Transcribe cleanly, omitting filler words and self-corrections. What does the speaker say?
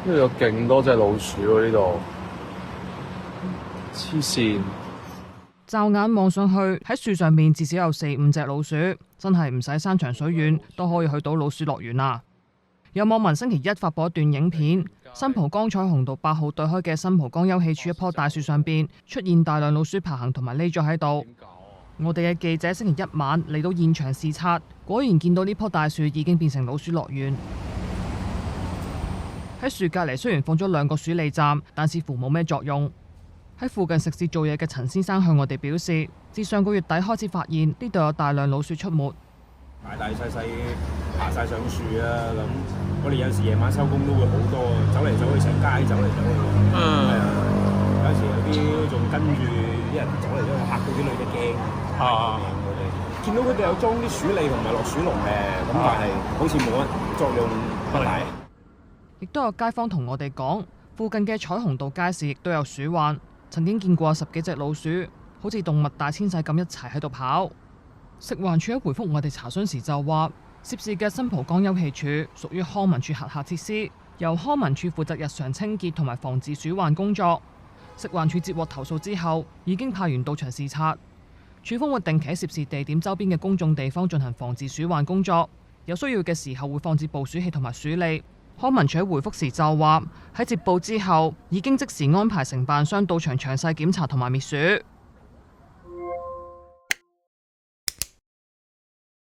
呢度有勁多隻老鼠喎，呢度黐線。驟眼望上去，喺樹上面至少有4-5隻老鼠，真係唔使山長水遠都可以去到老鼠樂園啦。有網民星期一發布一段影片，新蒲崗彩虹道8號對開嘅新蒲崗休憩處一棵大樹上邊出現大量老鼠爬行同埋匿咗喺度。我哋嘅記者星期一晚嚟到現場視察，果然見到呢棵大樹已經變成老鼠樂園。喺樹隔離雖然放咗2個鼠餌站，但似乎冇咩作用。喺附近食肆做嘢嘅陳先生向我哋表示，自上個月底開始發現呢度有大量老鼠出沒，大大細細爬晒上樹啊！咁我哋有時夜晚收工都會好多，走嚟走去成街走嚟走去。係啊，有時有啲仲跟住啲人走嚟走去，嚇到啲女仔驚。我哋見到佢哋有裝啲鼠餌同埋落鼠籠嘅，咁但係好似冇乜作用不大。亦都有街坊同我哋講，附近嘅彩虹道街市亦都有鼠患。曾經見過10幾隻老鼠，好似動物大遷徙咁一齊喺度跑。食環署喺回覆我哋查詢時就話，涉事嘅新蒲崗休憩處屬於康文署轄下設施，由康文署負責日常清潔同埋防治鼠患工作。食環署接獲投訴之後，已經派員到場視察。署方會定期喺涉事地點周邊嘅公眾地方進行防治鼠患工作，有需要嘅時候會放置捕鼠器同埋鼠餌。康文署喺回覆時就話，喺接報之後已經即時安排承辦商到場詳細檢查同埋滅鼠。